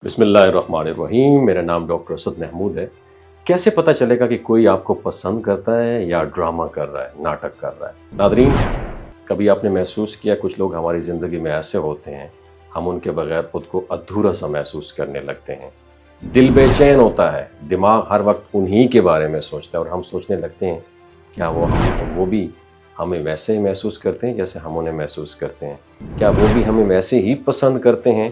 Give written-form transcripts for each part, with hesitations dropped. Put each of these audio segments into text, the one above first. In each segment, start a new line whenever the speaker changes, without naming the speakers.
بسم اللہ الرحمن الرحیم۔ میرا نام ڈاکٹر اسد محمود ہے۔ کیسے پتہ چلے گا کہ کوئی آپ کو پسند کرتا ہے یا ڈرامہ کر رہا ہے، ناٹک کر رہا ہے؟ ناظرین، کبھی آپ نے محسوس کیا کچھ لوگ ہماری زندگی میں ایسے ہوتے ہیں، ہم ان کے بغیر خود کو ادھورا سا محسوس کرنے لگتے ہیں، دل بے چین ہوتا ہے، دماغ ہر وقت انہی کے بارے میں سوچتا ہے اور ہم سوچنے لگتے ہیں کیا وہ بھی ہمیں ویسے ہی محسوس کرتے ہیں جیسے ہم انہیں محسوس کرتے ہیں؟ کیا وہ بھی ہمیں ویسے ہی پسند کرتے ہیں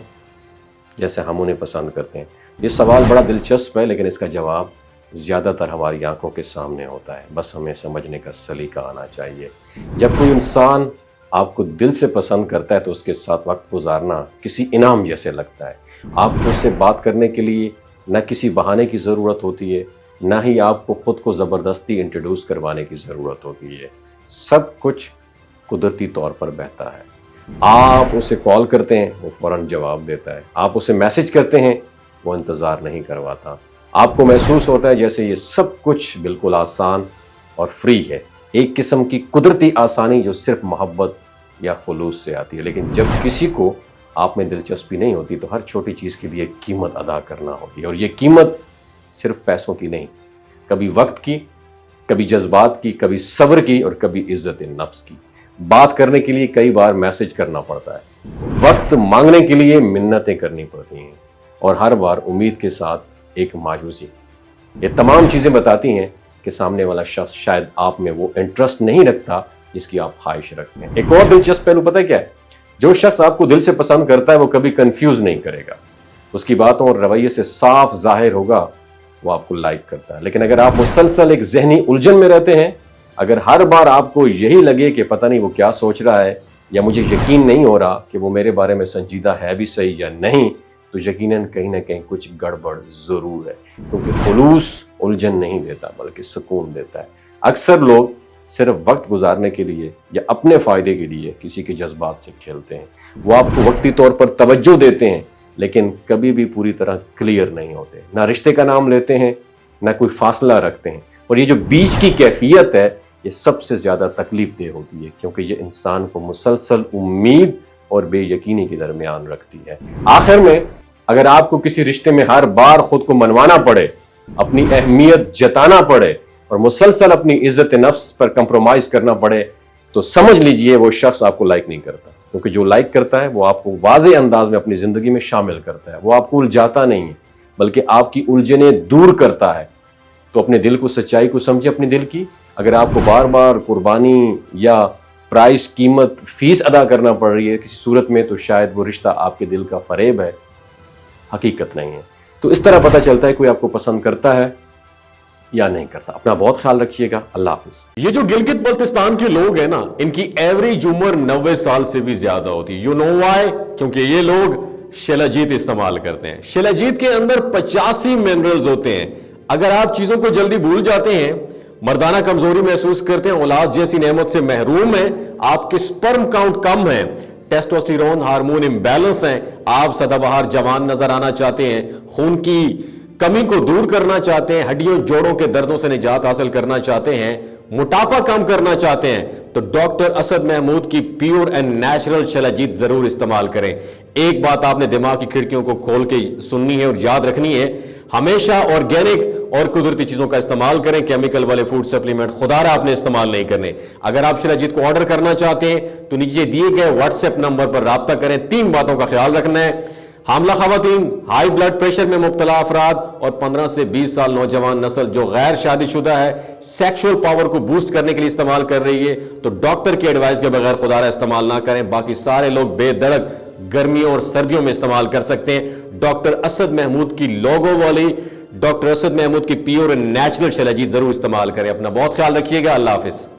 جیسے ہم انہیں پسند کرتے ہیں؟ یہ سوال بڑا دلچسپ ہے، لیکن اس کا جواب زیادہ تر ہماری آنکھوں کے سامنے ہوتا ہے، بس ہمیں سمجھنے کا سلیقہ آنا چاہیے۔ جب کوئی انسان آپ کو دل سے پسند کرتا ہے تو اس کے ساتھ وقت گزارنا کسی انعام جیسے لگتا ہے۔ آپ کو اس سے بات کرنے کے لیے نہ کسی بہانے کی ضرورت ہوتی ہے، نہ ہی آپ کو خود کو زبردستی انٹروڈیوس کروانے کی ضرورت ہوتی ہے۔ سب کچھ قدرتی طور پر بہتا ہے۔ آپ اسے کال کرتے ہیں، وہ فوراً جواب دیتا ہے۔ آپ اسے میسج کرتے ہیں، وہ انتظار نہیں کرواتا۔ آپ کو محسوس ہوتا ہے جیسے یہ سب کچھ بالکل آسان اور فری ہے، ایک قسم کی قدرتی آسانی جو صرف محبت یا خلوص سے آتی ہے۔ لیکن جب کسی کو آپ میں دلچسپی نہیں ہوتی تو ہر چھوٹی چیز کے لیے ایک قیمت ادا کرنا ہوتی ہے، اور یہ قیمت صرف پیسوں کی نہیں، کبھی وقت کی، کبھی جذبات کی، کبھی صبر کی اور کبھی عزت نفس کی۔ بات کرنے کے لیے کئی بار میسج کرنا پڑتا ہے، وقت مانگنے کے لیے منتیں کرنی پڑتی ہیں، اور ہر بار امید کے ساتھ ایک مایوسی۔ یہ تمام چیزیں بتاتی ہیں کہ سامنے والا شخص شاید آپ میں وہ انٹرسٹ نہیں رکھتا جس کی آپ خواہش رکھتے ہیں۔ ایک اور دلچسپ پہلو پتہ ہے کیا ہے؟ جو شخص آپ کو دل سے پسند کرتا ہے وہ کبھی کنفیوز نہیں کرے گا، اس کی باتوں اور رویے سے صاف ظاہر ہوگا وہ آپ کو لائک کرتا ہے۔ لیکن اگر آپ مسلسل ایک ذہنی الجھن میں رہتے ہیں، اگر ہر بار آپ کو یہی لگے کہ پتہ نہیں وہ کیا سوچ رہا ہے، یا مجھے یقین نہیں ہو رہا کہ وہ میرے بارے میں سنجیدہ ہے بھی صحیح یا نہیں، تو یقیناً کہیں نہ کہیں کچھ گڑبڑ ضرور ہے، کیونکہ خلوص الجھن نہیں دیتا بلکہ سکون دیتا ہے۔ اکثر لوگ صرف وقت گزارنے کے لیے یا اپنے فائدے کے لیے کسی کے جذبات سے کھیلتے ہیں۔ وہ آپ کو وقتی طور پر توجہ دیتے ہیں، لیکن کبھی بھی پوری طرح کلیئر نہیں ہوتے، نہ رشتے کا نام لیتے ہیں، نہ کوئی فاصلہ رکھتے ہیں۔ اور یہ جو بیچ کی کیفیت ہے، یہ سب سے زیادہ تکلیف دہ ہوتی ہے، کیونکہ یہ انسان کو مسلسل امید اور بے یقینی کے درمیان رکھتی ہے۔ آخر میں اگر آپ کو کسی رشتے میں ہر بار خود کو منوانا پڑے، اپنی اہمیت جتانا پڑے اور مسلسل اپنی عزت نفس پر کمپرومائز کرنا پڑے، تو سمجھ لیجئے وہ شخص آپ کو لائک نہیں کرتا، کیونکہ جو لائک کرتا ہے وہ آپ کو واضح انداز میں اپنی زندگی میں شامل کرتا ہے۔ وہ آپ کو الجھاتا نہیں ہے بلکہ آپ کی الجھنیں دور کرتا ہے۔ تو اپنے دل کو، سچائی کو سمجھے اپنے دل کی۔ اگر آپ کو بار بار قربانی یا پرائز، قیمت، فیس ادا کرنا پڑ رہی ہے کسی صورت میں، تو شاید وہ رشتہ آپ کے دل کا فریب ہے، حقیقت نہیں ہے۔ تو اس طرح پتہ چلتا ہے کوئی آپ کو پسند کرتا ہے یا نہیں کرتا۔ اپنا بہت خیال رکھیے گا۔ اللہ حافظ۔
یہ جو گلگت بلتستان کے لوگ ہیں نا، ان کی ایوریج عمر 90 سال سے بھی زیادہ ہوتی ہے۔ You know why? کیونکہ یہ لوگ شیلاجیت استعمال کرتے ہیں۔ شیلاجیت کے اندر 85 منرلز ہوتے ہیں۔ اگر آپ چیزوں کو جلدی بھول جاتے ہیں، مردانہ کمزوری محسوس کرتے ہیں، اولاد جیسی نعمت سے محروم ہیں، آپ کے سپرم کاؤنٹ کم ہیں، ٹیسٹوسٹیرون ہارمون امبیلنس ہیں، آپ سدا بہار جوان نظر آنا چاہتے ہیں، خون کی کمی کو دور کرنا چاہتے ہیں، ہڈیوں جوڑوں کے دردوں سے نجات حاصل کرنا چاہتے ہیں، موٹاپا کم کرنا چاہتے ہیں، تو ڈاکٹر اسد محمود کی پیور اینڈ نیچرل شیلاجیت ضرور استعمال کریں۔ ایک بات آپ نے دماغ کی کھڑکیوں کو کھول کے سننی ہے اور یاد رکھنی ہے، ہمیشہ آرگینک اور قدرتی چیزوں کا استعمال کریں، کیمیکل والے فوڈ سپلیمنٹ خدا رہا آپ نے استعمال نہیں کرنے۔ اگر آپ شیلاجیت کو آرڈر کرنا چاہتے ہیں تو نیچے دیے گئے واٹس ایپ نمبر پر رابطہ کریں۔ 3 باتوں کا خیال رکھنا ہے: حاملہ خواتین، ہائی بلڈ پریشر میں مبتلا افراد، اور 15 سے 20 سال نوجوان نسل جو غیر شادی شدہ ہے، سیکشول پاور کو بوسٹ کرنے کے لیے استعمال کر رہی ہے، تو ڈاکٹر کی ایڈوائز کے بغیر خدا رہا استعمال نہ کریں۔ باقی سارے لوگ بے دڑک گرمیوں اور سردیوں میں استعمال کر سکتے ہیں۔ ڈاکٹر اسد محمود کی لوگو والی، ڈاکٹر اسد محمود کی پیور اینڈ نیچرل شیلاجیت ضرور استعمال کریں۔ اپنا بہت خیال رکھیے گا۔ اللہ حافظ۔